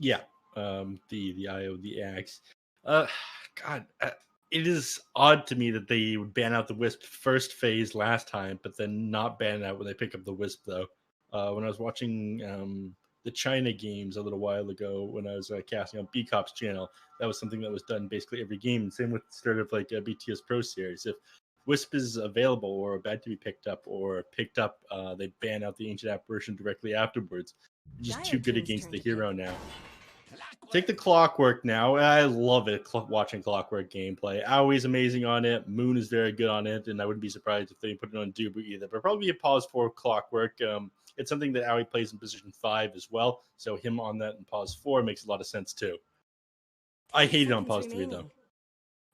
Yeah, the IO, the axe. Uh, God, it is odd to me that they would ban out the Wisp first phase last time, but then not ban it out when they pick up the Wisp though. When I was watching the China games a little while ago, when I was casting on BCop's channel, that was something that was done basically every game. Same with sort of like a BTS Pro Series. If Wisp is available or about to be picked up, they ban out the ancient apparition directly afterwards. It's just too good against the hero now. Take the Clockwork now. I love it watching Clockwork gameplay. Aui's amazing on it. Moon is very good on it, and I wouldn't be surprised if they put it on Dubu either. But probably a pause for Clockwork. It's something that Aoi plays in position 5 as well, so him on that in pause 4 makes a lot of sense too. I hate it on pause 3 though.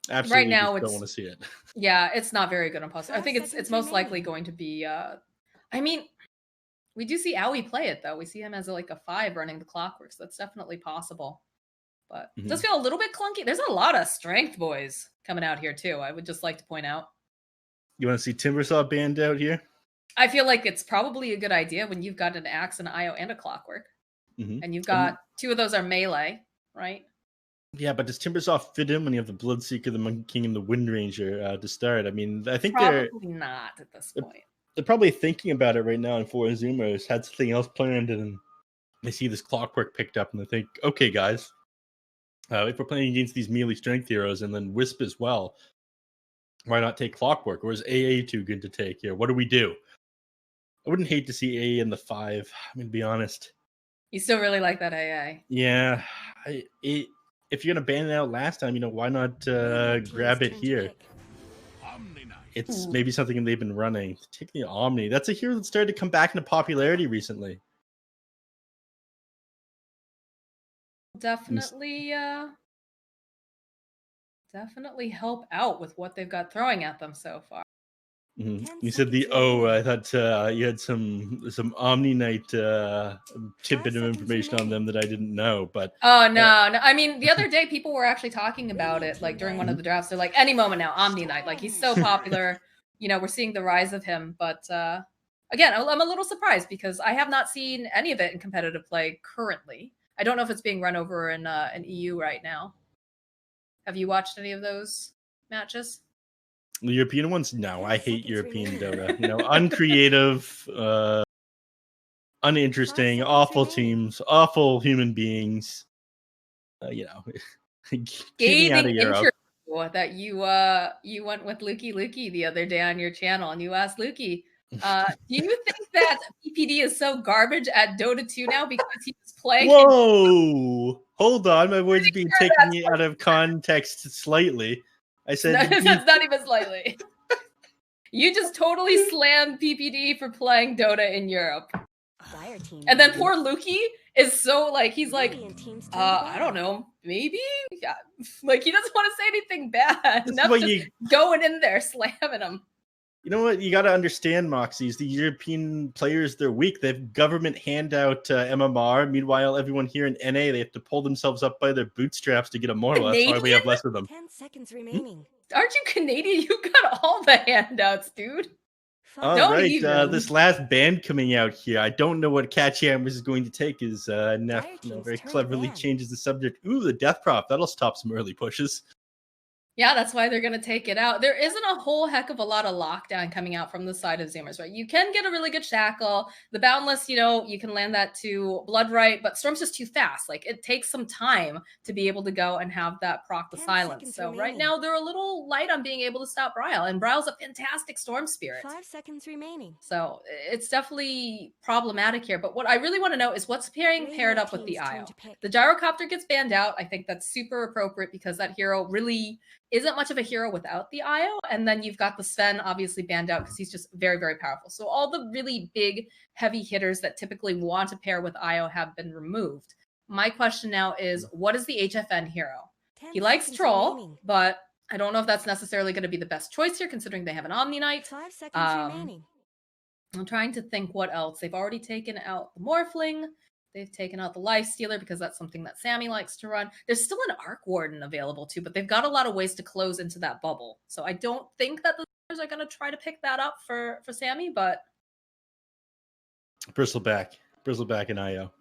Absolutely, right now don't want to see it. Yeah, it's not very good on pause. I think it's most likely going to be. I mean, we do see Aoi play it though. We see him as like a 5 running the Clockwork, so that's definitely possible. But it does feel a little bit clunky. There's a lot of strength boys coming out here too. I would just like to point out. You want to see Timbersaw banned out here? I feel like it's probably a good idea when you've got an axe, an IO, and a Clockwork, and you've got 2 of those are melee, right? Yeah, but does Timbersaw fit in when you have the Bloodseeker, the Monkey King, and the Wind Ranger to start? I mean, I think probably not at this point. They're probably thinking about it right now in 4Zoomers, had something else planned, and they see this Clockwork picked up, and they think, okay, guys, if we're playing against these melee strength heroes and then Wisp as well, why not take Clockwork? Or is AA too good to take here? What do we do? I wouldn't hate to see AA in the 5. I'm going to be honest. You still really like that AA? Yeah. If you're going to ban it out last time, why not grab it here? It's maybe something they've been running. Take the Omni. That's a hero that started to come back into popularity recently. Definitely help out with what they've got throwing at them so far. You said I thought you had some Omni Knight tidbit of information on them that I didn't know, but no. I mean, the other day people were actually talking about it, like during one of the drafts. They're like, any moment now, Omni Knight, like he's so popular. We're seeing the rise of him, but again, I'm a little surprised because I have not seen any of it in competitive play currently. I don't know if it's being run over in EU right now. Have you watched any of those matches? The European ones? No, I hate European Dota. Uncreative, uninteresting, awful teams, awful human beings. Keep me out of Europe. That you went with Lukey the other day on your channel, and you asked Lukey, do you think that PPD is so garbage at Dota 2 now because he was playing? Whoa! Hold on, my words being taken out of context slightly. I said that's not even slightly. You just totally slammed PPD for playing Dota in Europe. And then poor Lukey is so he's like, I don't know, maybe? Yeah. Like he doesn't want to say anything bad. Neph just going in there, slamming him. You know what? You got to understand, Moxxies. The European players, they're weak. They have government handout MMR. Meanwhile, everyone here in NA, they have to pull themselves up by their bootstraps to get a Morla. That's why we have less of them. 10 seconds remaining. Aren't you Canadian? You got all the handouts, dude. All right, this last band coming out here. I don't know what catJAMMERS is going to take. Is Neph very cleverly changes the subject. Ooh, the Death Prop. That'll stop some early pushes. Yeah, that's why they're going to take it out. There isn't a whole heck of a lot of lockdown coming out from the side of Zoomers, right? You can get a really good shackle. The Boundless, you can land that to Bloodright, but Storm's just too fast. Like, it takes some time to be able to go and have that proc the silence. So right now, they're a little light on being able to stop Bryle, and Bryle's a fantastic Storm Spirit. 5 seconds remaining. So it's definitely problematic here. But what I really want to know is what's paired up with the IO. The Gyrocopter gets banned out. I think that's super appropriate because that hero really isn't much of a hero without the IO. And then you've got the Sven obviously banned out because he's just very, very powerful. So all the really big, heavy hitters that typically want to pair with IO have been removed. My question now is, what is the HFN hero? He likes Troll, but I don't know if that's necessarily going to be the best choice here, considering they have an Omni Knight. 5 seconds remaining. I'm trying to think what else. They've already taken out the Morphling. They've taken out the Lifestealer because that's something that Sammy likes to run. There's still an Arc Warden available too, but they've got a lot of ways to close into that bubble. So I don't think that the Zoomers are going to try to pick that up for Sammy, but... Bristleback and IO.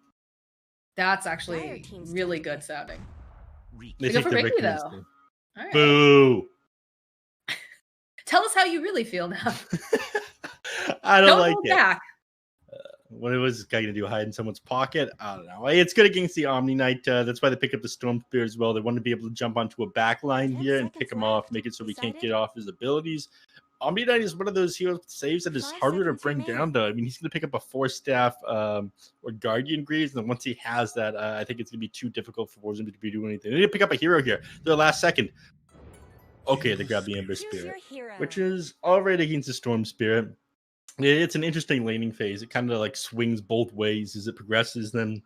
That's actually really good sounding. They go take for the Ricky, Ricky though. instead. All right. Boo! Tell us how you really feel now. I don't like hold it. back. What was this guy going to do? Hide in someone's pocket? I don't know. It's good against the Omni Knight. That's why they pick up the Storm Spear as well. They want to be able to jump onto a back line here and pick him off, make it so we can't get off his abilities. Omni Knight is one of those hero saves that is harder to bring down, though. I mean, he's going to pick up a 4-staff or Guardian Greaves, and then once he has that, I think it's going to be too difficult for 4Zoomers to be doing anything. They need to pick up a hero here. Their last second. Okay, they grab the Ember Spirit, which is already against the Storm Spirit. It's an interesting laning phase. It kind of like swings both ways as it progresses. Then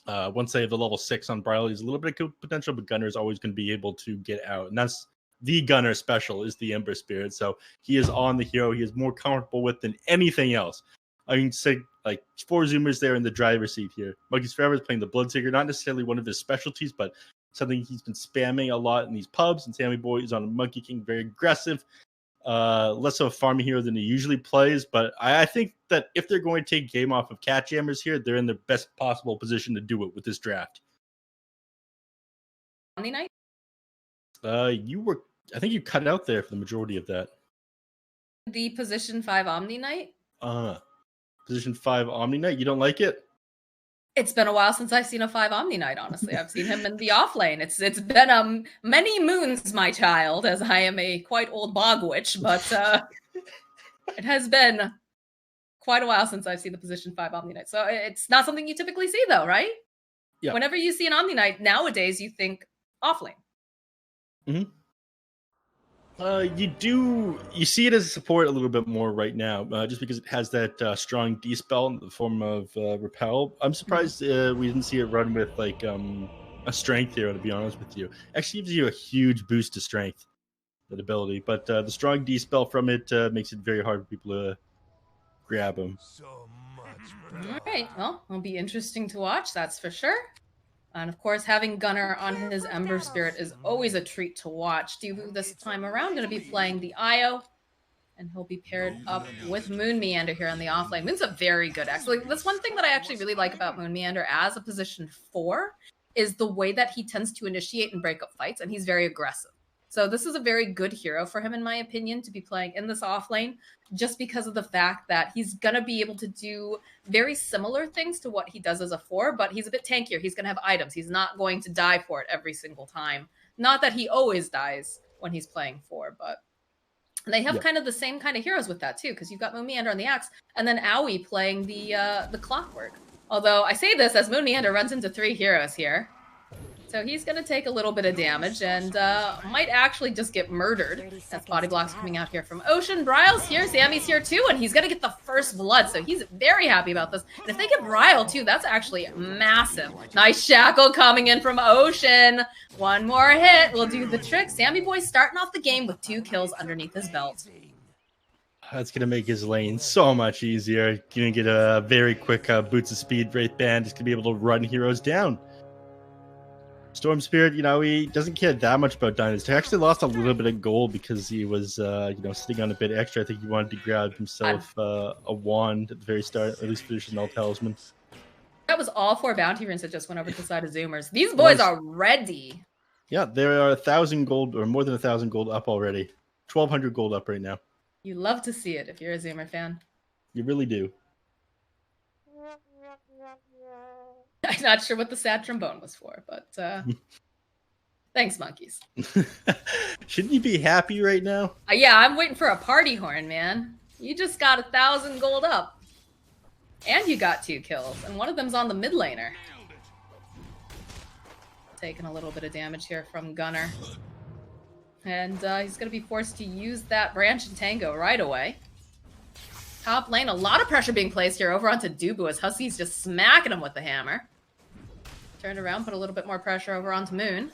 once they have the level 6 on Briley, there's a little bit of potential, but Gunner is always going to be able to get out. And that's the Gunner special, is the Ember Spirit. So he is on the hero he is more comfortable with than anything else. I mean, say like 4Zoomers there in the driver's seat here. Monkey's Forever is playing the Bloodseeker, not necessarily one of his specialties, but something he's been spamming a lot in these pubs. And Sammy Boy is on Monkey King, very aggressive. Less of a farming hero than he usually plays, but I think that if they're going to take game off of catJAMMERS here, they're in the best possible position to do it with this draft. Omni Knight? I think you cut out there for the majority of that. The position 5 Omni Knight? Position 5 Omni Knight, you don't like it? It's been a while since I've seen a 5 Omni Knight, honestly. I've seen him in the off lane. It's been many moons, my child, as I am a quite old bog witch, but it has been quite a while since I've seen the position 5 Omni Knight. So it's not something you typically see, though, right? Yeah. Whenever you see an Omni Knight, nowadays you think off lane. Mm-hmm. You see it as a support a little bit more right now, just because it has that strong D-spell in the form of Repel. I'm surprised we didn't see it run with like a strength hero, to be honest with you. Actually gives you a huge boost to strength, that ability. But the strong D-spell from it makes it very hard for people to grab him. All right, well, it'll be interesting to watch, that's for sure. And of course, having Gunner on his Ember Spirit is always a treat to watch. Dubu this time around going to be playing the Io, and he'll be paired up with Moon Meander here on the offlane. Moon's a very good actually. That's one thing that I actually really like about Moon Meander as a position 4 is the way that he tends to initiate and break up fights, and he's very aggressive. So this is a very good hero for him, in my opinion, to be playing in this offlane, just because of the fact that he's going to be able to do very similar things to what he does as a 4, but he's a bit tankier. He's going to have items. He's not going to die for it every single time. Not that he always dies when he's playing 4, but they have kind of the same kind of heroes with that, too, because you've got Moon Meander on the Axe, and then Owie playing the Clockwork. Although I say this as Moon Meander runs into 3 heroes here. So he's going to take a little bit of damage and might actually just get murdered. That's body blocks coming out here from Ocean. Bryle's here, Sammy's here too, and he's going to get the first blood. So he's very happy about this. And if they get Bryle too, that's actually massive. Nice shackle coming in from Ocean. One more hit will do the trick. Sammy Boy starting off the game with 2 kills underneath his belt. That's going to make his lane so much easier. Going to get a very quick Boots of Speed Wraith Band. Just going to be able to run heroes down. Storm Spirit, he doesn't care that much about Dynasty. He actually lost a little bit of gold because he was, sitting on a bit extra. I think he wanted to grab himself a wand at the very start, or at least finish an all talisman. That was all 4 bounty runes that just went over to the side of Zoomers. These boys are ready. Yeah, there are 1,000 gold, or more than 1,000 gold up already. 1,200 gold up right now. You love to see it if you're a Zoomer fan. You really do. I'm not sure what the sad trombone was for, but thanks, monkeys. Shouldn't you be happy right now? Yeah, I'm waiting for a party horn, man. You just got 1,000 gold up. And you got 2 kills, and one of them's on the mid laner. Taking a little bit of damage here from Gunner. And he's going to be forced to use that branch and tango right away. Top lane, a lot of pressure being placed here over onto Dubu as Husky's just smacking him with the hammer. Turned around, put a little bit more pressure over onto Moon.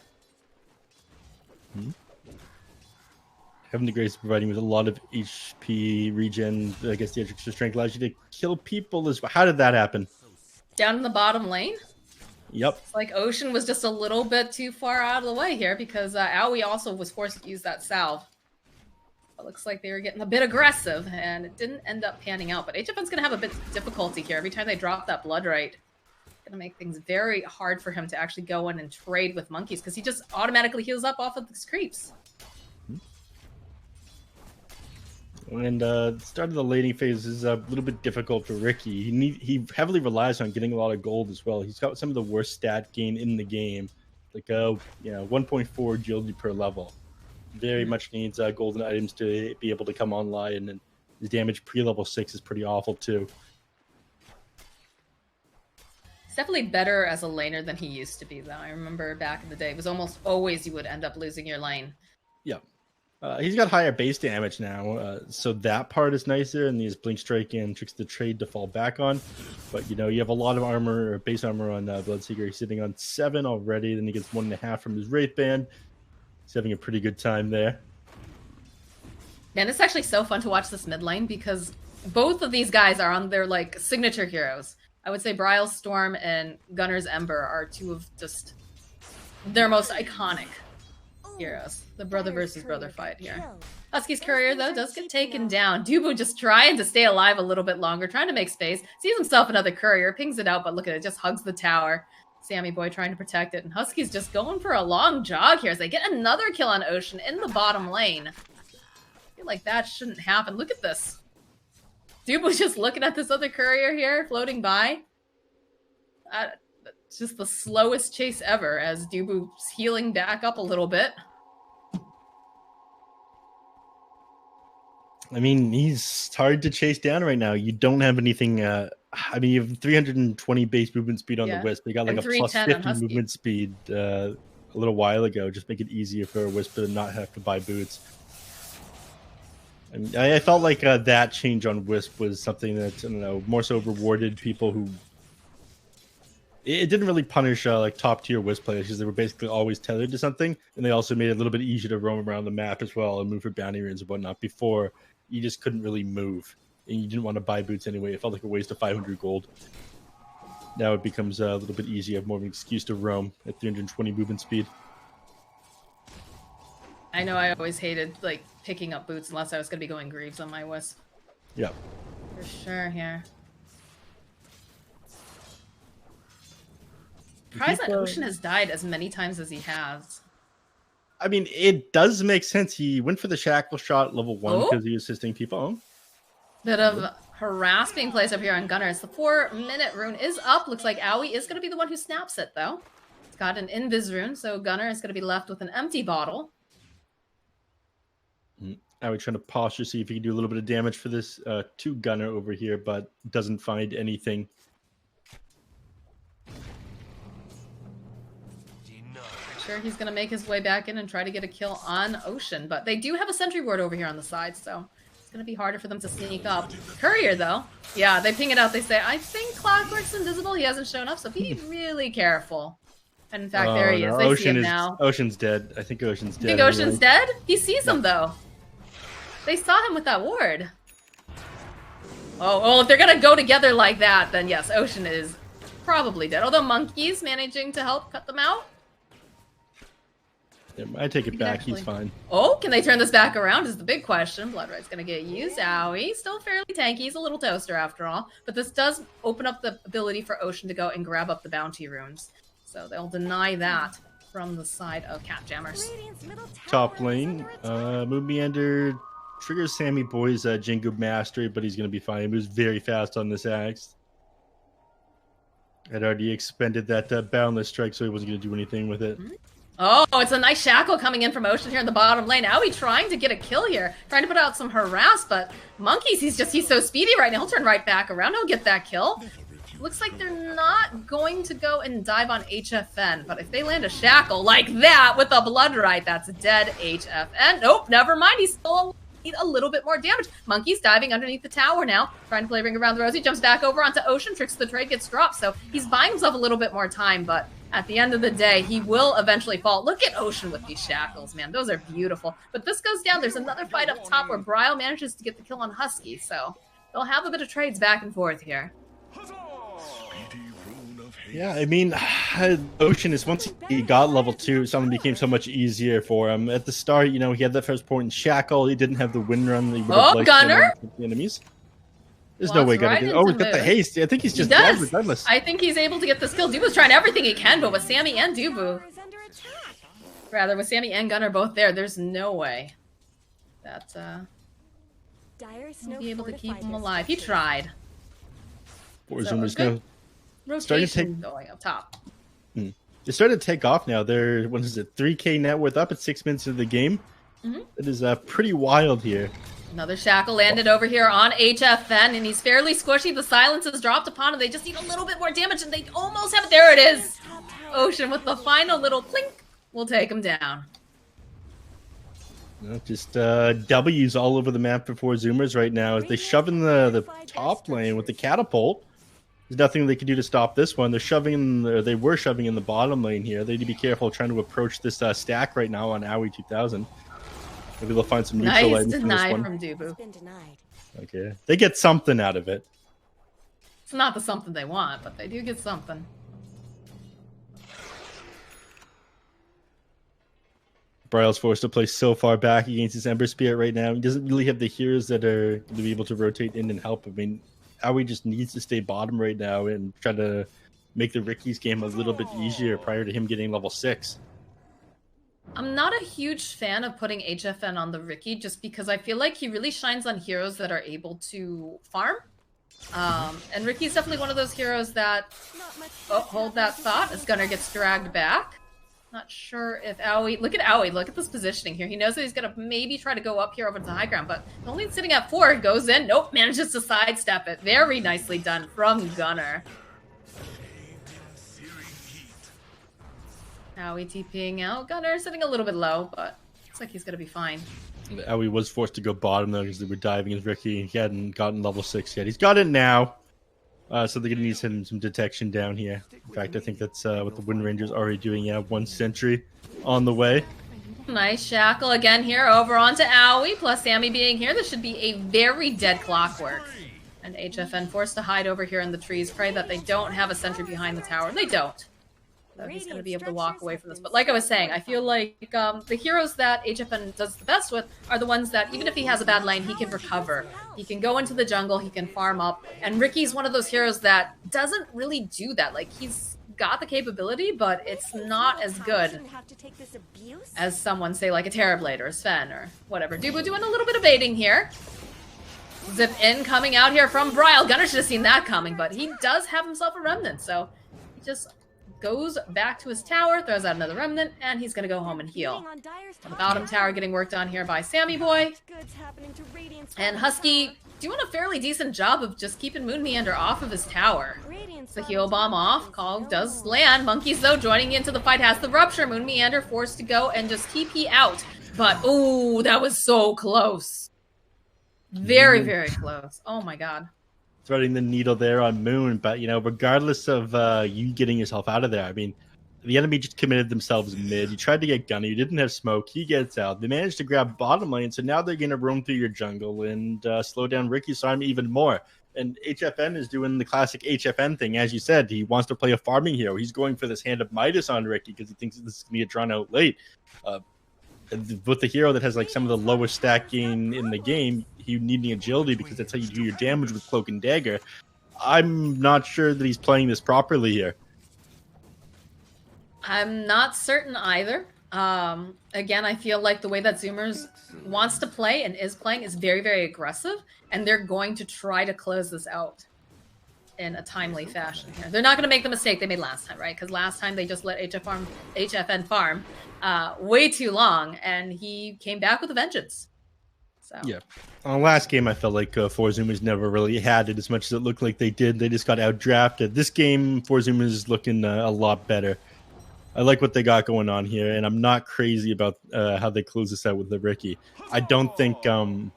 Having the Grace providing with a lot of HP regen, I guess the extra strength allows you to kill people as well. How did that happen? Down in the bottom lane? Yep. It's like Ocean was just a little bit too far out of the way here because Owie also was forced to use that salve. It looks like they were getting a bit aggressive, and it didn't end up panning out. But HFN's going to have a bit of difficulty here every time they drop that blood right. going to make things very hard for him to actually go in and trade with monkeys because he just automatically heals up off of these creeps. And the start of the laning phase is a little bit difficult for Ricky. He heavily relies on getting a lot of gold as well. He's got some of the worst stat gain in the game, like 1.4 agility per level. Very much needs golden items to be able to come online, and his damage pre-level 6 is pretty awful too. He's definitely better as a laner than he used to be, though. I remember back in the day, it was almost always you would end up losing your lane. Yeah. He's got higher base damage now, so that part is nicer, and he has Blink Strike and Tricks the Trade to fall back on. But, you have a lot of armor, or base armor on Bloodseeker. He's sitting on 7 already, then he gets 1.5 from his Wraith Band. He's having a pretty good time there. Man, it's actually so fun to watch this mid lane, because both of these guys are on their, signature heroes. I would say Bryle's Storm and Gunner's Ember are two of just their most iconic heroes. The brother versus brother fight here. Husky's courier, though, does get taken down. Dubu just trying to stay alive a little bit longer, trying to make space. Sees himself another courier, pings it out, but look at it, just hugs the tower. Sammy Boy trying to protect it, and Husky's just going for a long jog here as they get another kill on Ocean in the bottom lane. I feel like that shouldn't happen. Look at this. Dubu's just looking at this other courier here, floating by. It's just the slowest chase ever as Dubu's healing back up a little bit. I mean, he's hard to chase down right now. You don't have anything. You have 320 base movement speed on the Wisp. They got like a plus 50 movement speed a little while ago. Just make it easier for a Wisp to not have to buy boots. And I felt like that change on Wisp was something that, I don't know, more so rewarded people who. It didn't really punish top tier Wisp players because they were basically always tethered to something, and they also made it a little bit easier to roam around the map as well and move for bounty runes and whatnot. Before, you just couldn't really move, and you didn't want to buy boots anyway. It felt like a waste of 500 gold. Now it becomes a little bit easier, more of an excuse to roam at 320 movement speed. I know I always hated picking up boots unless I was going to be going Greaves on my Wisp. Yeah. For sure here. Surprised that Ocean has died as many times as he has. I mean, it does make sense. He went for the shackle shot at level 1 because he was assisting people. Bit of harass being placed up here on Gunners. The 4-minute rune is up. Looks like Owie is going to be the one who snaps it, though. It's got an invis rune, so Gunner is going to be left with an empty bottle. Owie trying to posture, see if he can do a little bit of damage for this to Gunner over here, but doesn't find anything. Sure, he's going to make his way back in and try to get a kill on Ocean, but they do have a sentry ward over here on the side, so it's going to be harder for them to sneak up. Courier, though, yeah, they ping it out. They say, I think Clockwork's invisible. He hasn't shown up, so be really careful. And in fact, there he is. They see him now. Ocean's dead. I think Ocean's dead. You think Ocean's dead? He sees him, though. They saw him with that ward. Oh, if they're going to go together like that, then yes, Ocean is probably dead. Although Monkey's managing to help cut them out. I take it back. He's fine. Oh, can they turn this back around is the big question. Bloodright's going to get used. Owie, still fairly tanky. He's a little toaster after all. But this does open up the ability for Ocean to go and grab up the bounty runes. So they'll deny that from the side of catJAMMERS. Top lane, Moon Meander triggers Sammy Boy's Jingu Mastery, but he's going to be fine. He moves very fast on this axe. I'd already expended that Boundless Strike, so he wasn't going to do anything with it. Oh, it's a nice shackle coming in from Ocean here in the bottom lane. Owie trying to get a kill here. Trying to put out some harass, but Monkeys, he's so speedy right now. He'll turn right back around. He'll get that kill. Looks like they're not going to go and dive on HFN, but if they land a shackle like that with a Bloodright, that's dead HFN. Nope, never mind. He's still a little bit more damage. Monkey's diving underneath the tower now, trying to play Ring Around the Rosie. Jumps back over onto Ocean, tricks the trade, gets dropped, so he's buying himself a little bit more time, but at the end of the day, he will eventually fall. Look at Ocean with these shackles, man. Those are beautiful. But this goes down. There's another fight up top where Bryle manages to get the kill on Husky, so they'll have a bit of trades back and forth here. Yeah, I mean, Ocean is, once he got level 2, something became so much easier for him. At the start, he had that first point in Shackle. He didn't have the win run that he would have liked Gunner! the enemies. There's no way right gonna do. Oh, he's got the haste. I think he's just dead regardless. I think he's able to get this kill. Dubu's trying everything he can, but with Sammy and Dubu, rather with Sammy and Gunnar both there, there's no way that he'll be able to keep him alive. He tried. 4Zoomers going going up top. They're starting to take off now. They're, what is it, 3K net worth up at 6 minutes of the game. It is pretty wild here. Another shackle landed over here on HFN, and he's fairly squishy. The silence is dropped upon him. They just need a little bit more damage, and they almost have it. There it is. Ocean with the final little clink will take him down. Just W's all over the map for 4Zoomers right now as they shove in the top lane with the catapult. There's nothing they can do to stop this one. They're shoving in, or they were shoving in the bottom lane here. They need to be careful trying to approach this stack right now on Aoi 2000. Maybe they'll find some neutral items from this one. From Dubu. Okay, they get something out of it. It's not the something they want, but they do get something. Bryle's forced to play so far back against his Ember Spirit right now. He doesn't really have the heroes that are going to be able to rotate in and help. I mean, Aoi just needs to stay bottom right now and try to make the Ricky's game a little bit easier prior to him getting level 6. I'm not a huge fan of putting HFN on the Ricky just because I feel like he really shines on heroes that are able to farm. And Ricky's definitely one of those heroes that... Oh, hold that thought as Gunnar gets dragged back. Not sure if Aoi... Look at Aoi. Look at this positioning here. He knows that he's going to maybe try to go up here over to the high ground, but only sitting at 4, goes in. Nope, manages to sidestep it. Very nicely done from Gunnar. Aoi TPing out. Gunnar sitting a little bit low, but looks like he's going to be fine. Aoi was forced to go bottom though because they were diving as Ricky. He hadn't gotten level 6 yet. He's got it now. So they're going to need some detection down here. In fact, I think that's what the Wind Ranger's already doing. Yeah, 1 sentry on the way. Nice shackle again here over onto Aoi, plus Sammy being here. This should be a very dead clockwork. And HFN forced to hide over here in the trees. Pray that they don't have a sentry behind the tower. They don't. So he's going to be able to walk away from this. But like I was saying, I feel like the heroes that HFN does the best with are the ones that, even if he has a bad lane, he can recover. He can go into the jungle, he can farm up. And Ricky's one of those heroes that doesn't really do that. Like, he's got the capability, but it's not as good as someone, say, like a Terrorblade or a Sven or whatever. Dubu doing a little bit of baiting here. Zip in coming out here from Bryle. Gunnar should have seen that coming, but he does have himself a remnant, so he just goes back to his tower, throws out another remnant, and he's gonna go home and heal. The bottom tower getting worked on here by Sammy Boy. And Husky doing a fairly decent job of just keeping Moon Meander off of his tower. The heal bomb off. Call does land. Monkeys, though, joining into the fight, has the rupture. Moon Meander forced to go and just TP out. But, ooh, that was so close. Very, very close. Oh my god. Threading the needle there on Moon, but, you know, regardless of you getting yourself out of there, I mean, the enemy just committed themselves mid. You tried to get Gunner, you didn't have smoke, he gets out. They managed to grab bottom lane, so now they're going to roam through your jungle and slow down Ricky's farm even more. And HFN is doing the classic HFN thing. As you said, he wants to play a farming hero. He's going for this Hand of Midas on Ricky because he thinks this is going to get drawn out late. With the hero that has like some of the lowest stacking in the game, you need the agility because that's how you do your damage with Cloak and Dagger. I'm not sure that he's playing this properly here. I'm not certain either. Again, I feel like the way that Zoomers wants to play and is playing is very, very aggressive, and they're going to try to close this out in a timely fashion here. They're not going to make the mistake they made last time, right? Because last time they just let HFN farm way too long, and he came back with a vengeance. So. Yeah. Last game, I felt like 4Zoomers never really had it as much as it looked like they did. They just got outdrafted. This game, 4Zoomers is looking a lot better. I like what they got going on here, and I'm not crazy about how they close this out with the Ricky. I don't think the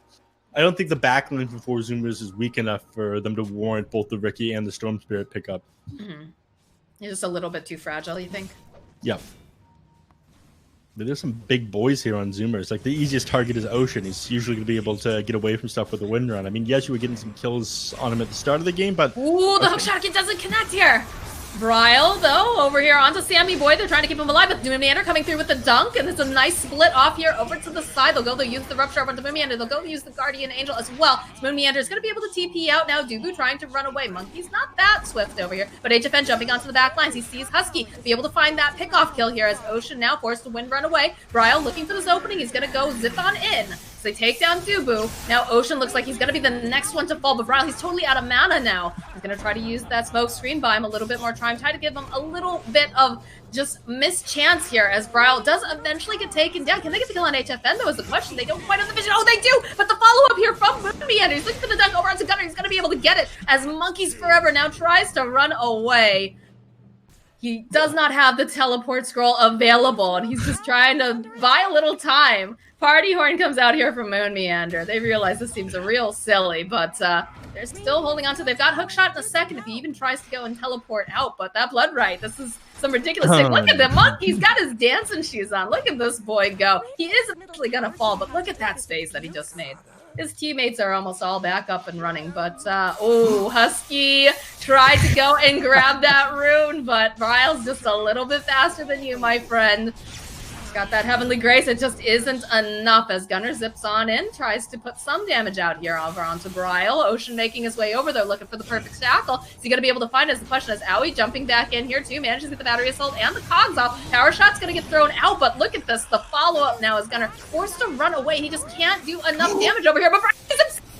backline for 4Zoomers is weak enough for them to warrant both the Ricky and the Storm Spirit pickup. Mm-hmm. It's just a little bit too fragile, you think? Yeah. But there's some big boys here on Zoomers. Like, the easiest target is Ocean. He's usually going to be able to get away from stuff with the Wind Run. I mean, yes, you were getting some kills on him at the start of the game, but... Ooh, the hook shot doesn't connect here! Bryle, though, over here onto Sammy Boy. They're trying to keep him alive, but Moonmeander coming through with the dunk, and it's a nice split off here over to the side. They'll use the Rupture onto Moonmeander. They'll go use the Guardian Angel as well. So Moonmeander is going to be able to TP out now. Dubu trying to run away. Monkey's not that swift over here, but HFN jumping onto the back lines. He sees Husky be able to find that pick-off kill here as Ocean now forced to win run away. Bryle looking for this opening. He's going to go zip on in. So they take down Dubu. Now Ocean looks like he's going to be the next one to fall, but Bryle, he's totally out of mana now. He's going to try to use that smoke screen, buy him a little bit more time, try to give him a little bit of just missed chance here as Bryle does eventually get taken down. Can they get the kill on HFN, though, is the question. They don't quite have the vision. Oh, they do! But the follow-up here from Moonmeander. He's looking for the dunk over onto Gunner. He's going to be able to get it as Monkeys Forever now tries to run away. He does not have the teleport scroll available, and he's just trying to buy a little time. Party Horn comes out here from Moonmeander. They realize this seems a real silly, but they're still holding on to. They've got Hookshot in a second if he even tries to go and teleport out, but that Blood Right, this is some ridiculous thing. Look at the monkey. He's got his dancing shoes on. Look at this boy go. He is eventually going to fall, but look at that space that he just made. His teammates are almost all back up and running, but oh, Husky tried to go and grab that rune, but Bryle's just a little bit faster than you, my friend. He's got that Heavenly Grace. It just isn't enough as Gunner zips on in, tries to put some damage out here over onto Bryle. Ocean making his way over there, looking for the perfect tackle. Is he going to be able to find it? Is the question. As Owie jumping back in here too, manages to get the battery assault and the cogs off. Power Shot's going to get thrown out, but look at this. The follow-up now is Gunner forced to run away. He just can't do enough damage over here, but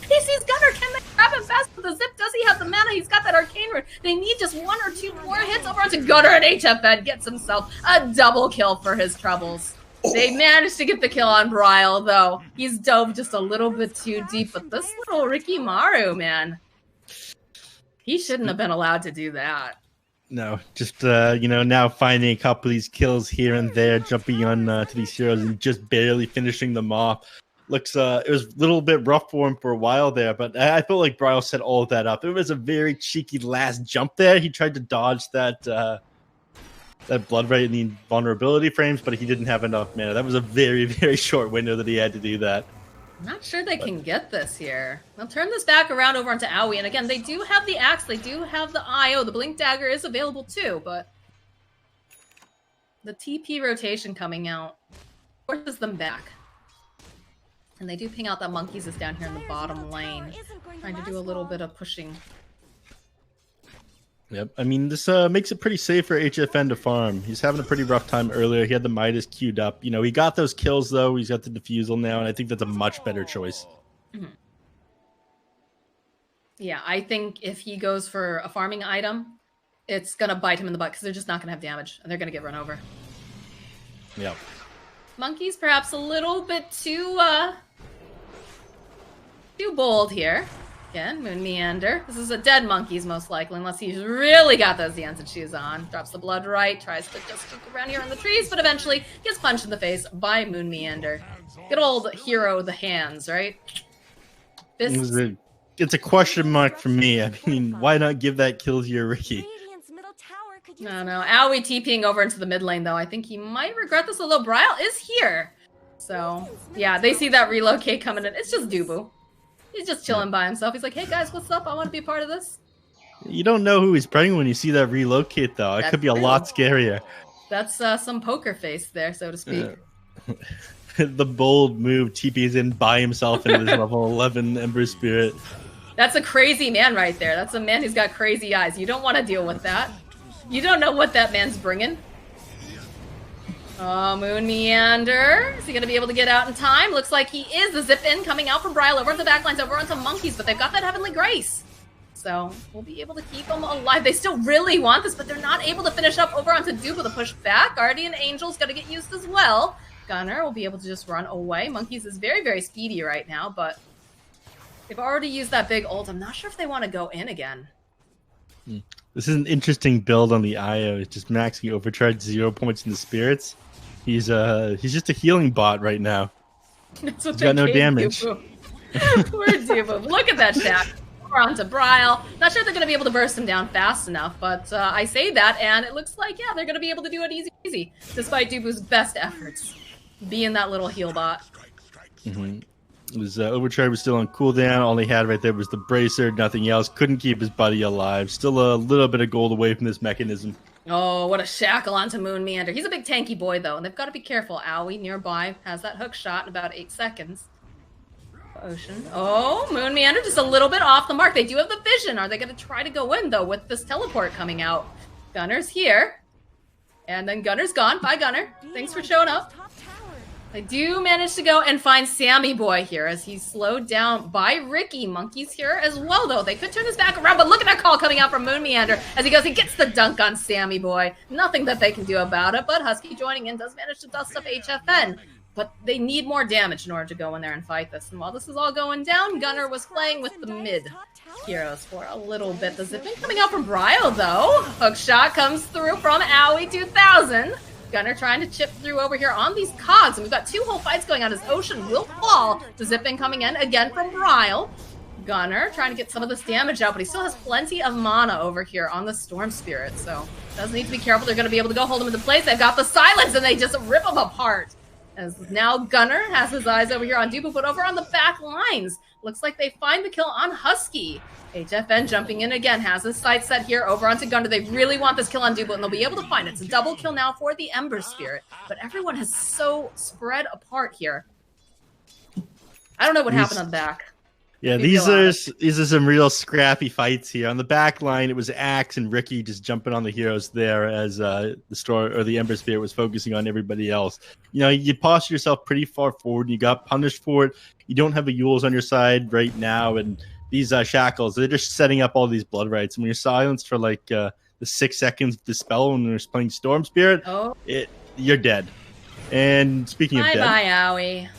he sees Gunner. Can they grab him fast with the zip? Does he have the mana? He's got that arcane rune. They need just one or two more hits over onto Gunner, and HFN gets himself a double kill for his troubles. They managed to get the kill on Bryle, though. He's dove just a little bit too deep, but this little Ricky Maru, man, he shouldn't have been allowed to do that. No, just, now finding a couple of these kills here and there, jumping on to these heroes and just barely finishing them off. Looks, it was a little bit rough for him for a while there, but I felt like Bryle set all of that up. It was a very cheeky last jump there. He tried to dodge that Blood Right in the vulnerability frames, but he didn't have enough mana. That was a very, very short window that he had to do that. I'm not sure they can get this here. They'll turn this back around over onto Owie, and again, they do have the axe, they do have the IO. The Blink Dagger is available too, but the TP rotation coming out forces them back. And they do ping out that Monkeys is down here in the bottom lane, trying to do a little bit of pushing. Yep, I mean, this makes it pretty safe for HFN to farm. He's having a pretty rough time earlier. He had the Midas queued up. He got those kills, though. He's got the Diffusal now, and I think that's a much better choice. Mm-hmm. Yeah, I think if he goes for a farming item, it's going to bite him in the butt, because they're just not going to have damage, and they're going to get run over. Yep. Monkeys perhaps a little bit too bold here. Again, Moonmeander. This is a dead Monkeys, most likely, unless he's really got those dancing shoes on. Drops the Blood Right, tries to just stick around here in the trees, but eventually gets punched in the face by Moonmeander. Good old hero, the hands, right? It's a question mark for me. I mean, why not give that kill to your Ricky? No. Owie TPing over into the mid lane, though. I think he might regret this, although Bryle is here. So, yeah, they see that relocate coming in. It's just Dubu. He's just chilling by himself. He's like, hey, guys, what's up? I want to be a part of this. You don't know who he's praying when you see that relocate, though. It could be a lot scarier. That's some poker face there, so to speak. The bold move, TP's in by himself in his level 11 Ember Spirit. That's a crazy man right there. That's a man who's got crazy eyes. You don't want to deal with that. You don't know what that man's bringing. Oh, Moonmeander. Is he going to be able to get out in time? Looks like he is. The zip in coming out from Bryle over into the backlines, over onto Monkeys, but they've got that Heavenly Grace. So we'll be able to keep them alive. They still really want this, but they're not able to finish up over onto Dupe with a push back. Guardian Angel's going to get used as well. Gunner will be able to just run away. Monkeys is very, very speedy right now, but they've already used that big ult. I'm not sure if they want to go in again. This is an interesting build on the IO. It's just maxing overcharge 0 points in the spirits. He's just a healing bot right now. That's what he's got no damage. Poor Dubu. Look at that shack. We're on to Bryle. Not sure they're going to be able to burst him down fast enough, but I say that, and it looks like, yeah, they're going to be able to do it easy, despite Dubu's best efforts being that little heal bot. Mm-hmm. Overcharge was still on cooldown. All he had right there was the bracer, nothing else. Couldn't keep his buddy alive. Still a little bit of gold away from this mechanism. Oh, what a shackle onto Moon Meander. He's a big tanky boy, though, and they've got to be careful. Owie nearby has that hook shot in about 8 seconds. Ocean. Oh, Moon Meander just a little bit off the mark. They do have the vision. Are they going to try to go in, though, with this teleport coming out? Gunner's here. And then Gunner's gone. Bye, Gunner. Thanks for showing up. They do manage to go and find Sammy Boy here as he's slowed down by Ricky. Monkey's here as well, though. They could turn his back around, but look at that call coming out from Moon Meander as he goes and gets the dunk on Sammy Boy. Nothing that they can do about it, but Husky joining in does manage to dust up HFN. But they need more damage in order to go in there and fight this. And while this is all going down, Gunner was playing with the mid heroes for a little bit. The zipping coming out from Bryle, though. Hook shot comes through from Owie 2000. Gunner trying to chip through over here on these cogs, and we've got 2 whole fights going on as Ocean will fall. The zipping coming in again from Bryle. Gunner trying to get some of this damage out, but he still has plenty of mana over here on the Storm Spirit, so does need to be careful. They're going to be able to go hold him into place. They've got the silence, and they just rip him apart. As now Gunner has his eyes over here on Dubu, but over on the back lines. Looks like they find the kill on Husky. HFN jumping in again, has his sights set here over onto Gunner. They really want this kill on Dubu, and they'll be able to find it. It's a double kill now for the Ember Spirit, but everyone has so spread apart here. I don't know what happened on the back. Yeah, these are some real scrappy fights here. On the back line, it was Axe and Ricky just jumping on the heroes there as the Ember Spirit was focusing on everybody else. You know, you posture yourself pretty far forward, and you got punished for it. You don't have a Yules on your side right now, and these shackles, they're just setting up all these blood rights. And when you're silenced for like the 6 seconds of the spell when you're playing Storm Spirit, you're dead. And speaking of dead, bye, Owie.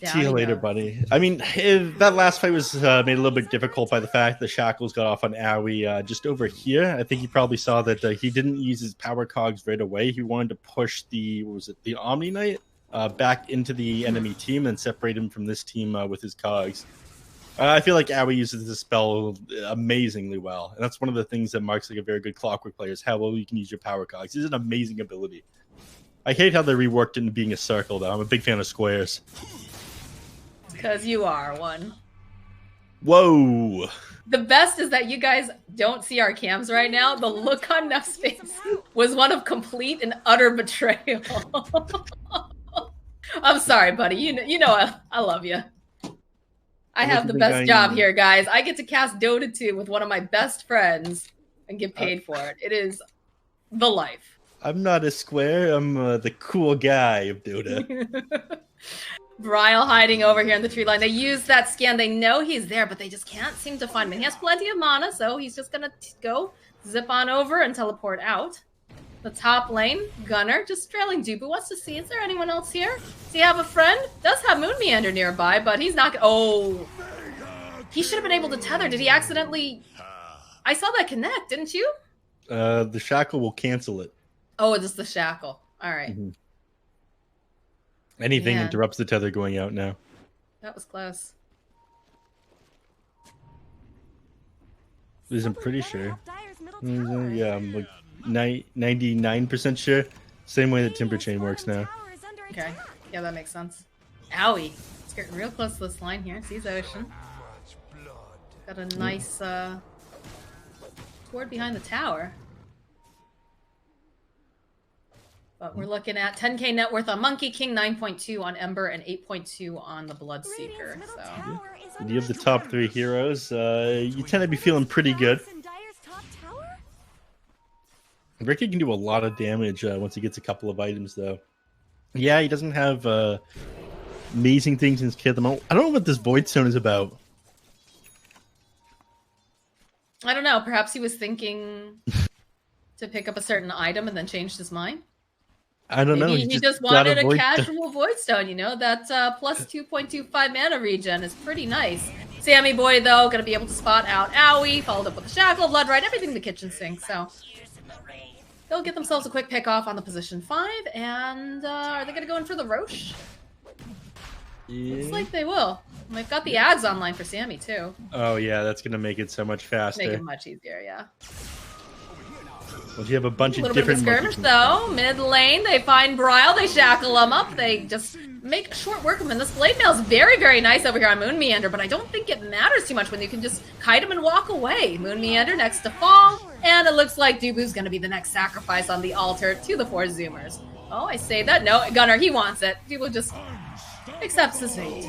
See you later, buddy. I mean, that last fight was made a little bit difficult by the fact the shackles got off on Owie just over here. I think he probably saw that he didn't use his power cogs right away. He wanted to push the Omni Knight back into the enemy team and separate him from this team with his cogs. I feel like Owie uses this spell amazingly well, and that's one of the things that marks like a very good Clockwork player is how well you can use your power cogs. It's an amazing ability. I hate how they reworked it into being a circle, though. I'm a big fan of squares. Because you are one. Whoa. The best is that you guys don't see our cams right now. The look on Neph's face was one of complete and utter betrayal. I'm sorry, buddy. You know I love you. I have the best job here, guys. I get to cast Dota 2 with one of my best friends and get paid for it. It is the life. I'm not a square. I'm the cool guy of Dota. Bryle hiding over here in the tree line. They use that scan. They know he's there, but they just can't seem to find him. He has plenty of mana, so he's just going to go zip on over and teleport out. The top lane, Gunner, just trailing Dubu. Wants to see, is there anyone else here? Does he have a friend? Does have Moon Meander nearby, but he's not... Oh! He should have been able to tether. Did he accidentally... I saw that connect, didn't you? The shackle will cancel it. Oh, it's the shackle. All right. Mm-hmm. Anything interrupts the tether going out now. That was close. I'm pretty sure. Yeah, I'm like 99% sure. Same way that Timber Chain works now. Okay. Yeah, that makes sense. Owie. It's getting real close to this line here. Sees Ocean. Got a nice sword behind the tower. But we're looking at 10k net worth on Monkey King, 9.2 on Ember, and 8.2 on the Bloodseeker. So you have the top 3 heroes. You tend to be feeling pretty good. Ricky can do a lot of damage once he gets a couple of items, though. Yeah, he doesn't have amazing things in his kit at the moment. I don't know what this Void Stone is about. I don't know. Perhaps he was thinking to pick up a certain item and then changed his mind. I don't know. He just wanted a casual Void Stone, you know? That plus 2.25 mana regen is pretty nice. Sammy Boy, though, going to be able to spot out Owie, followed up with the Shackle, Blood Right, everything in the kitchen sink, so... They'll get themselves a quick pick off on the position 5, and are they going to go in for the Roche? Yeah. Looks like they will. And they've got the ads online for Sammy, too. Oh, yeah, that's going to make it so much faster. Make it much easier, yeah. Well, you have a bunch of different... skirmish, though. Mid lane, they find Bryle, they shackle him up, they just make short work of him. And this blade mail is very, very nice over here on Moon Meander, but I don't think it matters too much when you can just kite him and walk away. Moon Meander next to fall, and it looks like Dubu's going to be the next sacrifice on the altar to the 4Zoomers. Oh, I say that. No, Gunner, he wants it. Dubu just accepts his fate.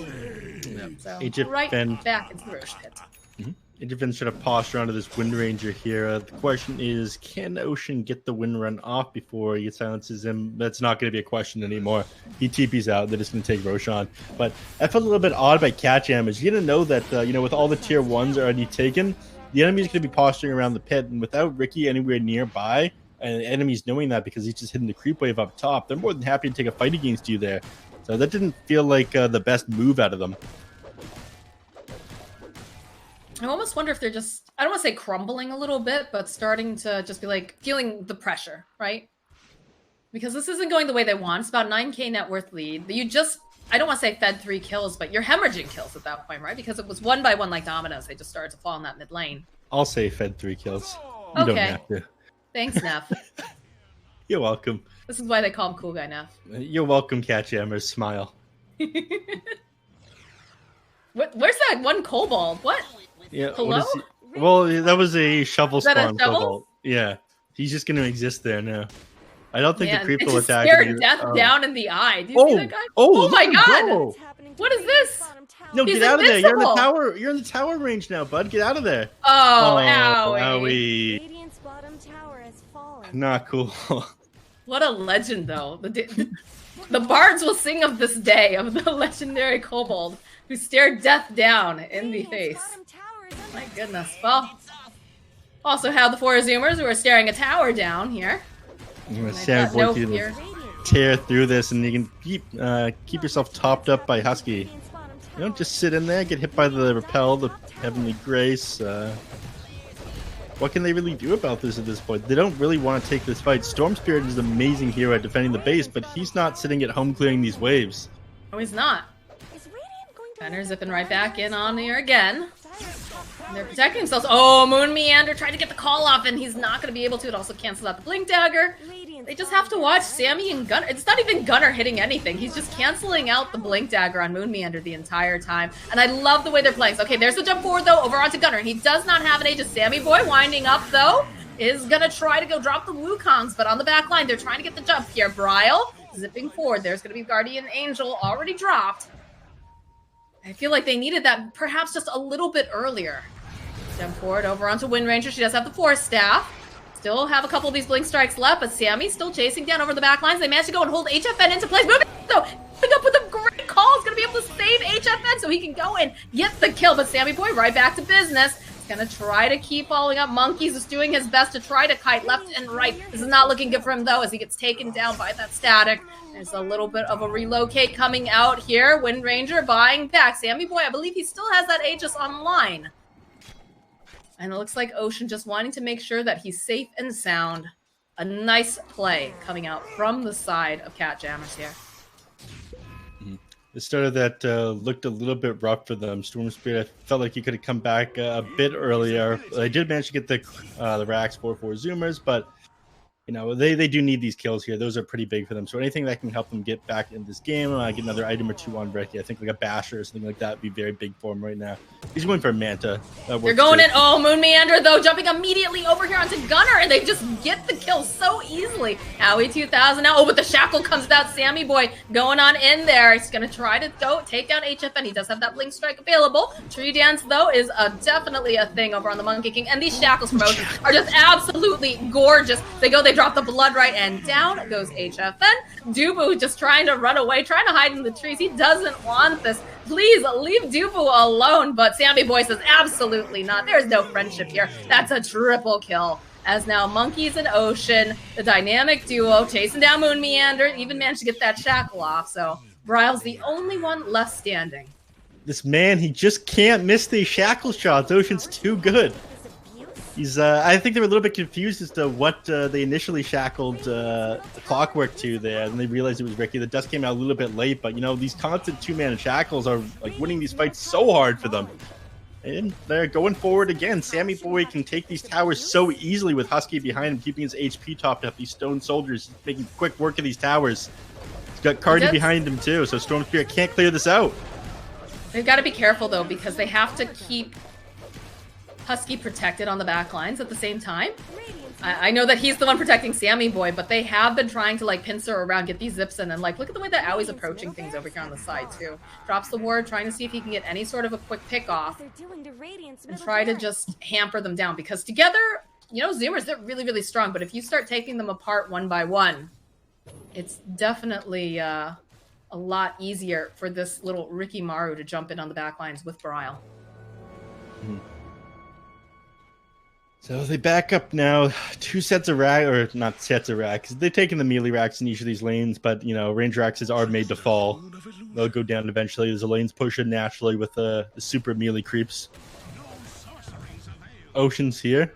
So, right back into the Roche pit. Interven's trying to posture onto this Wind Ranger here. The question is, can Ocean get the Wind Run off before he silences him? That's not going to be a question anymore. He TP's out. They're just going to take Roshan. But I felt a little bit odd by catJAMMERS. You're going to know that, with all the tier 1s already taken, the enemy's going to be posturing around the pit. And without Ricky anywhere nearby, and the enemy's knowing that because he's just hitting the creep wave up top, they're more than happy to take a fight against you there. So that didn't feel like the best move out of them. I almost wonder if they're just, I don't want to say crumbling a little bit, but starting to just be like feeling the pressure, right? Because this isn't going the way they want. It's about 9k net worth lead. You just, I don't want to say fed 3 kills, but you're hemorrhaging kills at that point, right? Because it was 1 by 1 like dominoes. They just started to fall in that mid lane. I'll say fed 3 kills. You don't have to. Thanks, Neph. You're welcome. This is why they call him Cool Guy Neph. You're welcome, catJAMMERS. Smile. Where's that one kobold? What? Yeah. Hello? Well, that was a shovel Is that spawn a shovel? kobold. Yeah. He's just going to exist there now. I don't think the creep will attack. Stared death down in the eye. Do you see that guy? Oh my god! What is this? No, He's get out of there! You're in the invincible. tower. You're in the tower range now, bud. Get out of there. Oh, owie. Radiant's bottom tower has fallen. Not cool. What a legend, though. The bards will sing of this day, of the legendary kobold who stared death down in the face. My goodness. Well, also have the 4Zoomers who are staring a tower down here. Tear through this, and you can keep yourself topped up by Husky. You don't just sit in there, get hit by the repel, the heavenly grace. What can they really do about this at this point? They don't really want to take this fight. Storm Spirit is an amazing hero at defending the base, but he's not sitting at home clearing these waves. No, he's not. Gunner zipping right back in on here again. And they're protecting themselves. Oh, Moon Meander tried to get the call off, and he's not going to be able to. It also cancels out the Blink Dagger. They just have to watch Sammy and Gunner. It's not even Gunner hitting anything. He's just canceling out the Blink Dagger on Moon Meander the entire time. And I love the way they're playing. So, okay, there's the jump forward, though, over onto Gunner. He does not have an Aegis. Sammy Boy winding up, though, is going to try to go drop the Wukongs. But on the back line, they're trying to get the jump here. Bryle zipping forward. There's going to be Guardian Angel already dropped. I feel like they needed that perhaps just a little bit earlier. Jump forward over onto Wind Ranger. She does have the Force Staff. Still have a couple of these Blink Strikes left, but Sammy's still chasing down over the back lines. They managed to go and hold HFN into place. Moving, so coming up with a great call. Is going to be able to save HFN so he can go and get the kill. But Sammy Boy right back to business. He's going to try to keep following up. Monkeys is doing his best to try to kite left and right. This is not looking good for him, though, as he gets taken down by that static. There's a little bit of a relocate coming out here. Wind Ranger buying back. Sammy Boy, I believe he still has that Aegis online. And it looks like Ocean just wanting to make sure that he's safe and sound. A nice play coming out from the side of catJAMMERS here. The start of that looked a little bit rough for them. Storm Spirit, I felt like he could have come back a bit earlier. They did manage to get the racks for 4Zoomers, but they do need these kills here. Those are pretty big for them. So anything that can help them get back in this game, get another item or two on Ricky. I think like a basher or something like that would be very big for him right now. He's going for a Manta. They're going in. Oh, Moon Meander, though, jumping immediately over here onto Gunner, and they just get the kill so easily. Howie 2000 now. Oh, but the shackle comes out. Sammy Boy going on in there. He's going to try to take down HFN. He does have that Blink Strike available. Tree Dance, though, is definitely a thing over on the Monkey King. And these shackles from Ocean are just absolutely gorgeous. They drop the blood right, and down goes HFN. Dubu just trying to run away, trying to hide in the trees. He doesn't want this. Please leave Dubu alone. But Sammy Boy says absolutely not. There's no friendship here. That's a triple kill. As now Monkeys and Ocean, the dynamic duo, chasing down Moon Meander, even managed to get that shackle off. So Bryle's the only one left standing. This man, he just can't miss these shackle shots. Ocean's too good. He's, I think they were a little bit confused as to what they initially shackled the Clockwork to there, and they realized it was Ricky. The dust came out a little bit late, but these constant two-man shackles are like winning these fights so hard for them. And they're going forward again. Sammy Boy can take these towers so easily with Husky behind him, keeping his HP topped up. These stone soldiers making quick work of these towers. got Cardi behind him too, so Storm Spirit can't clear this out. They've got to be careful though, because they have to keep Husky protected on the back lines at the same time. I know that he's the one protecting Sammy Boy, but they have been trying to like pincer around, get these zips in, and like look at the way that Aui's approaching things over here on the side too. Drops the ward, trying to see if he can get any sort of a quick pick off and try to just hamper them down, because together, you know, Zoomers, they're really, really strong, but if you start taking them apart one by one, it's definitely a lot easier for this little Ricky Maru to jump in on the back lines with Brile. So they back up now. 2 sets of racks, or not sets of racks. They've taken the melee racks in each of these lanes, but, you know, range racks are made to fall. They'll go down eventually as the lanes push in naturally with the super melee creeps. Ocean's here.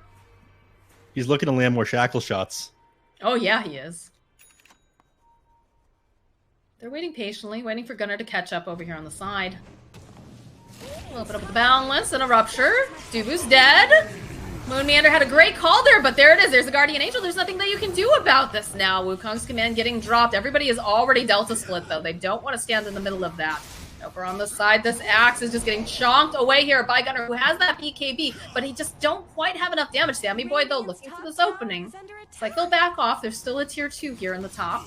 He's looking to land more shackle shots. Oh, yeah, he is. They're waiting patiently, waiting for Gunnar to catch up over here on the side. A little bit up with the Boundless and a Rupture. Dubu's dead. Moonmeander had a great call there, but there it is. There's a Guardian Angel. There's nothing that you can do about this now. Wukong's command getting dropped. Everybody is already Delta split, though. They don't want to stand in the middle of that. Over on the side, this Axe is just getting chonked away here by Gunnar, who has that BKB, but he just don't quite have enough damage. Sammy Boy, though, looking for this opening. It's like they'll back off. There's still a tier 2 here in the top.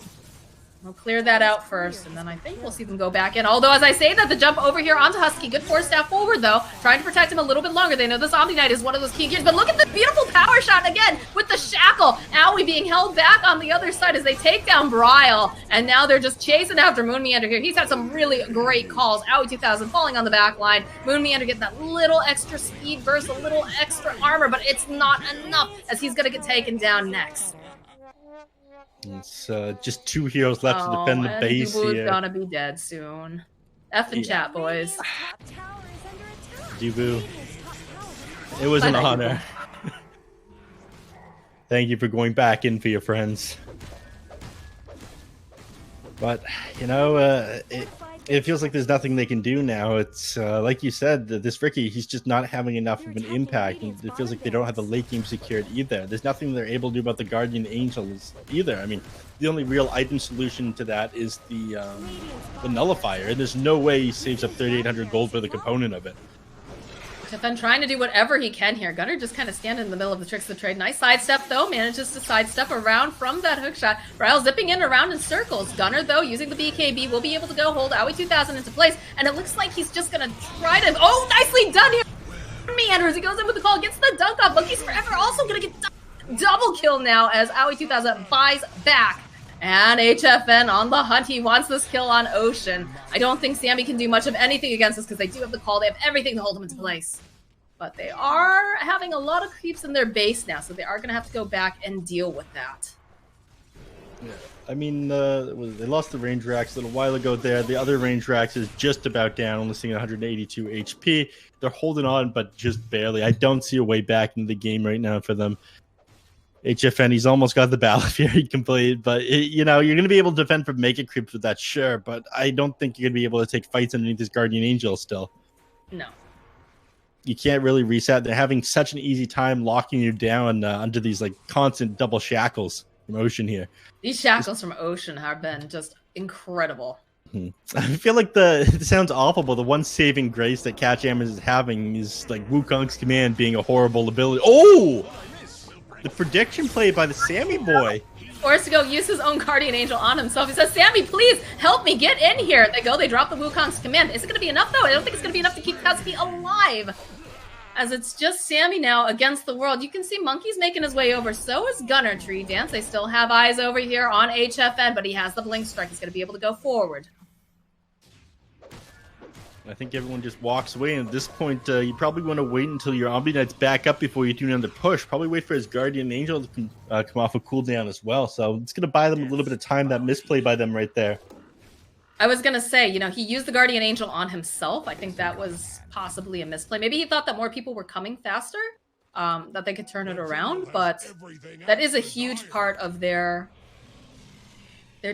We'll clear that out first, and then I think we'll see them go back in. Although, as I say that, the jump over here onto Husky. Good force staff forward, though. Trying to protect him a little bit longer. They know this Omni Knight is one of those key gears. But look at the beautiful power shot again with the shackle. Aui being held back on the other side as they take down Brile. And now they're just chasing after Moonmeander here. He's had some really great calls. Aui 2000 falling on the back line. Moonmeander getting that little extra speed burst, a little extra armor, but it's not enough as he's going to get taken down next. It's just 2 heroes left to defend the base here. Dubu's gonna be dead soon. F in chat, boys. Dubu, it was an honor. Thank you for going back in for your friends. But, you know, it feels like there's nothing they can do now. It's like you said, this Ricky, he's just not having enough of an impact. And it feels like they don't have the late game secured either. There's nothing they're able to do about the Guardian Angels either. I mean, the only real item solution to that is the Nullifier, and there's no way he saves up 3,800 gold for the component of it. Tiffen trying to do whatever he can here. Gunnar just kind of standing in the middle of the tricks of the trade. Nice sidestep, though. Manages to sidestep around from that hook shot. Brile zipping in around in circles. Gunnar, though, using the BKB, will be able to go hold Aui 2000 into place. And it looks like he's just going to try to... Oh, nicely done here! Meanders, he goes in with the call, gets the dunk off. Monkey's Forever also going to get double kill now as Aui 2000 buys back. And HFN on the hunt. He wants this kill on Ocean. I don't think Sammy can do much of anything against this because they do have the call. They have everything to hold him into place. But they are having a lot of creeps in their base now, so they are going to have to go back and deal with that. Yeah. I mean, they lost the range racks a little while ago there. The other range racks is just about down, only seeing 182 HP. They're holding on, but just barely. I don't see a way back into the game right now for them. HFN, he's almost got the Battlefield complete, but you know, you're going to be able to defend from Mega Creeps with that, sure, but I don't think you're going to be able to take fights underneath this Guardian Angel still. No. You can't really reset. They're having such an easy time locking you down under these like constant double shackles from Ocean here. These shackles from Ocean have been just incredible. I feel like it sounds awful, but the one saving grace that catJAMMERS is having is like Wukong's command being a horrible ability. Oh! The prediction play by the Sammy Boy. Forced to go use his own Guardian Angel on himself. He says, Sammy, please help me get in here. They go, they drop the Wukong's command. Is it going to be enough, though? I don't think it's going to be enough to keep Husky alive. As it's just Sammy now against the world. You can see Monkey's making his way over. So is Gunnar. Tree Dance. They still have eyes over here on HFN, but he has the Blink Strike. He's going to be able to go forward. I think everyone just walks away, and at this point, you probably want to wait until your Omni Knight's back up before you do another push. Probably wait for his Guardian Angel to come off a cooldown as well. So it's going to buy them a little bit of time, that misplay by them right there. I was going to say, you know, he used the Guardian Angel on himself. I think that was possibly a misplay. Maybe he thought that more people were coming faster, that they could turn it around, but that is a huge part of their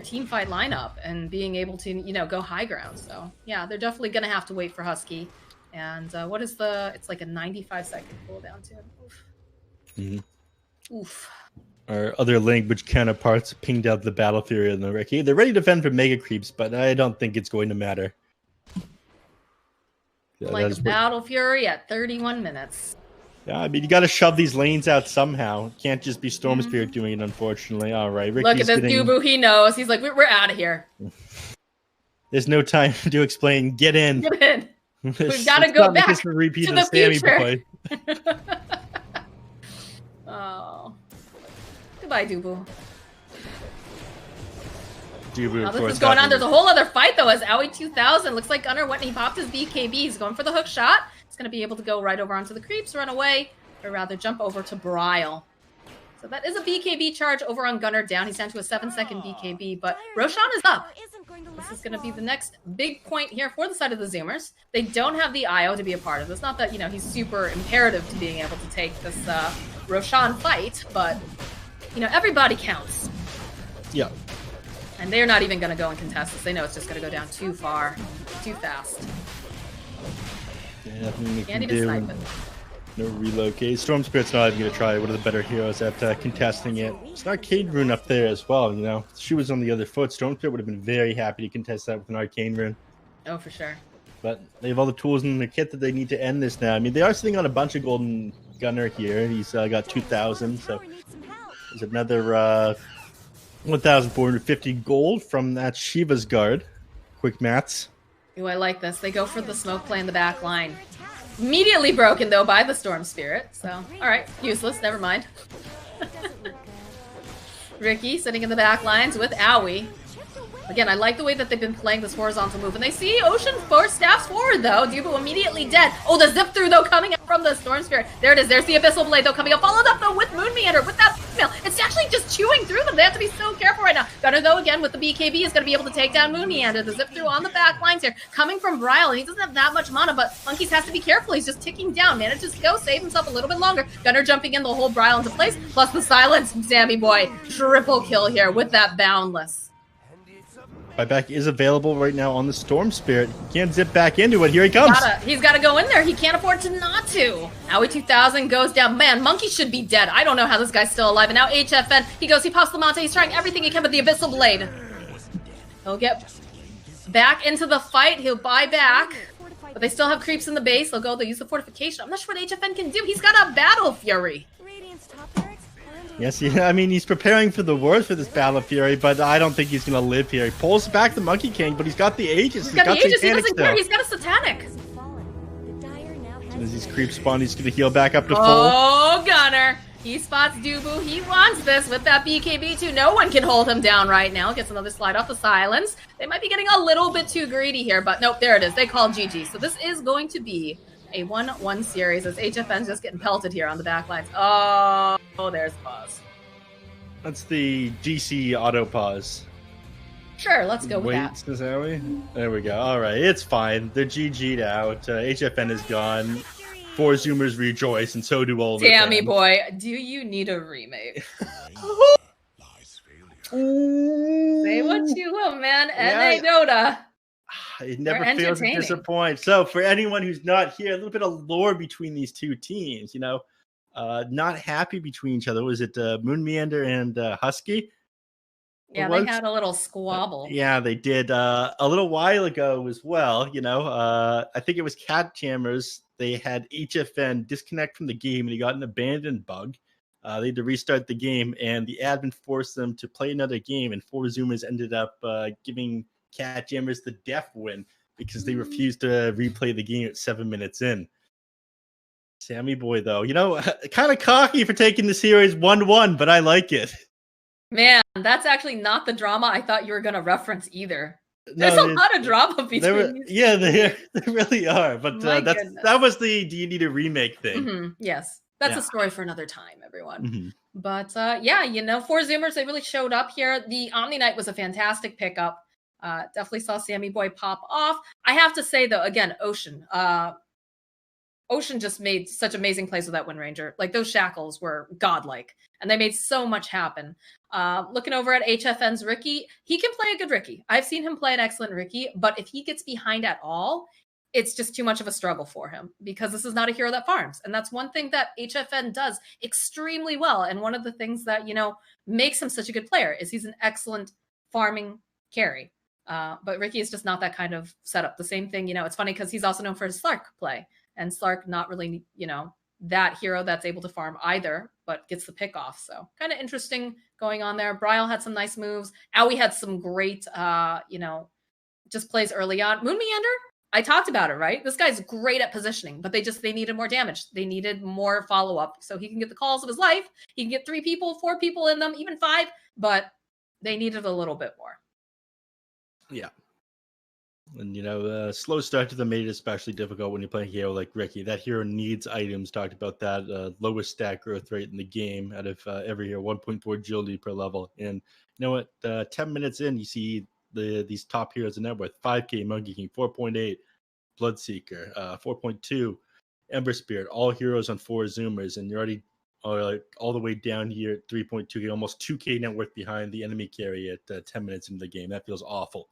team fight lineup and being able to, you know, go high ground. So yeah, they're definitely going to have to wait for Husky. And what is it's like a 95-second cooldown too. Oof. Mm-hmm. Oof. our other language counterparts pinged out the Battle Fury and the Ricky. They're ready to defend for Mega Creeps, but I don't think it's going to matter. Yeah, like a Battle Fury at 31 minutes. Yeah, I mean, you got to shove these lanes out somehow. Can't just be Storm Spirit doing it, unfortunately. All right, Ricky's look at this Dubu. He knows. He's like, we're out of here. There's no time to explain. Get in. Get in. We've got to go back to the future. Oh. Goodbye, Dubu. Now this is going on. There's a whole other fight, though, as Owie 2000. Looks like Gunnar went and he popped his BKB. He's going for the hook shot. He's going to be able to go right over onto the creeps, run away, or rather jump over to Brile. So that is a BKB charge over on Gunnar down. He's down to a 7-second BKB, but Roshan is up. This is going to be the next big point here for the side of the Zoomers. They don't have the IO to be a part of this. Not that, you know, he's super imperative to being able to take this Roshan fight, but, you know, everybody counts. Yeah. And they're not even going to go and contest this. They know it's just going to go down too far, too fast. Yeah, nothing can't even snipe it. No relocate. Storm Spirit's not even going to try. One of the better heroes at contesting it. It's an Arcane Rune up there as well, you know. If she was on the other foot, Storm Spirit would have been very happy to contest that with an Arcane Rune. Oh, for sure. But they have all the tools in the kit that they need to end this now. I mean, they are sitting on a bunch of golden Gunner here. He's got 2,000, so there's another 1,450 gold from that Shiva's Guard. Quick maths. Ooh, I like this. They go for the smoke play in the back line. Immediately broken, though, by the Storm Spirit. So, all right, useless. Never mind. Ricky sitting in the back lines with Owie. Again, I like the way that they've been playing this horizontal move. And they see Ocean force staffs forward, though. Dubu immediately dead. Oh, the zip through, though, coming up from the Storm Spirit. There it is. There's the Abyssal Blade, though, coming up. Followed up, though, with Moon Meander, with that female. It's actually just chewing through them. They have to be so careful right now. Gunnar, though, again, with the BKB, is going to be able to take down Moon Meander. The zip through on the back lines here. Coming from Brile. He doesn't have that much mana, but Monkeys has to be careful. He's just ticking down. Manages to go, save himself a little bit longer. Gunnar jumping in the whole Brile into place. Plus the silence from Sammy Boy. Triple kill here with that Boundless. Buyback is available right now on the Storm Spirit. Can't zip back into it. Here he comes. He's got to go in there. He can't afford to not to. Owie 2000 goes down. Man, Monkey should be dead. I don't know how this guy's still alive. And now HFN, he goes, he pops Lamonte. He's trying everything he can with the Abyssal Blade. He'll get back into the fight. He'll buy back. But they still have creeps in the base. They'll go, they'll use the fortification. I'm not sure what HFN can do. He's got a Battle Fury. Yes, yeah, I mean, he's preparing for the worst for this Battle Fury, but I don't think he's going to live here. He pulls back the Monkey King, but he's got the Aegis. He's got the Aegis, he doesn't care. He's got a Satanic. As soon as these creeps spawn, he's going to heal back up to full. Oh, Gunnar. He spots Dubu. He wants this with that BKB too. No one can hold him down right now. Gets another slide off the silence. They might be getting a little bit too greedy here, but nope, there it is. They call GG. So this is going to be a 1-1 series as HFN's just getting pelted here on the back lines. Oh, there's pause. That's the GC auto pause. Sure, let's go with that. Says Owie. There we go. All right, it's fine. They're GG'd out. HFN is gone. 4Zoomers rejoice, and so do all the Sammy Boy, do you need a remake? Say what you will, man. NA Dota. It never fails to disappoint. So for anyone who's not here, a little bit of lore between these two teams, you know, not happy between each other. Was it Moon Meander and Husky? Yeah, they had a little squabble. Yeah, they did a little while ago as well. You know, I think it was catJAMMERS. They had HFN disconnect from the game and he got an abandoned bug. They had to restart the game and the admin forced them to play another game, and 4Zoomers ended up giving catJAMMERS the death win because they refused to replay the game at 7 minutes in. Sammy Boy, though, you know, kind of cocky for taking the series 1-1, but I like it. Man, that's actually not the drama I thought you were going to reference either. There's a lot of drama between these. Yeah, they really are. But that was the do you need a remake thing. Mm-hmm. Yes. That's a story for another time, everyone. Mm-hmm. But yeah, you know, 4Zoomers, they really showed up here. The Omni Knight was a fantastic pickup. Definitely saw Sammy Boy pop off. I have to say, though, again, Ocean. Ocean just made such amazing plays with that Wind Ranger. Like, those shackles were godlike. And they made so much happen. Looking over at HFN's Ricky, he can play a good Ricky. I've seen him play an excellent Ricky, but if he gets behind at all, it's just too much of a struggle for him because this is not a hero that farms. And that's one thing that HFN does extremely well. And one of the things that, makes him such a good player is he's an excellent farming carry. But Ricky is just not that kind of setup. The same thing, it's funny because he's also known for his Slark play. And Slark not really, that hero that's able to farm either, but gets the pick off. So kind of interesting going on there. Bryle had some nice moves. Owie had some great, just plays early on. Moon Meander, I talked about it, right? This guy's great at positioning, but they needed more damage. They needed more follow-up so he can get the calls of his life. He can get 3 people, 4 people in them, even 5, but they needed a little bit more. Yeah. And, slow start to the mate is especially difficult when you're playing a hero like Ricky. That hero needs items. Talked about that. Lowest stat growth rate in the game out of every hero, 1.4 agility per level. And you know what? 10 minutes in, you see these top heroes in net worth. 5K Monkey King, 4.8 Bloodseeker, 4.2 Ember Spirit, all heroes on 4Zoomers, and you're already all the way down here at 3.2K, almost 2K net worth behind the enemy carry at 10 minutes into the game. That feels awful.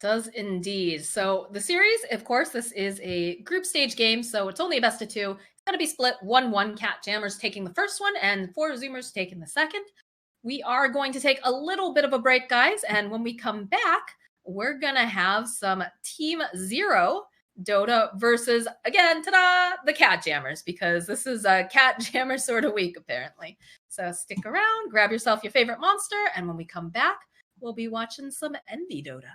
Does indeed. So the series, of course, this is a group stage game, so it's only a best of 2. It's going to be split 1-1, catJAMMERS taking the first one and 4Zoomers taking the second. We are going to take a little bit of a break, guys, and when we come back, we're going to have some Team 0 Dota versus, again, ta-da, the catJAMMERS, because this is a catJAMMERS sort of week, apparently. So stick around, grab yourself your favorite monster, and when we come back, we'll be watching some Envy Dota.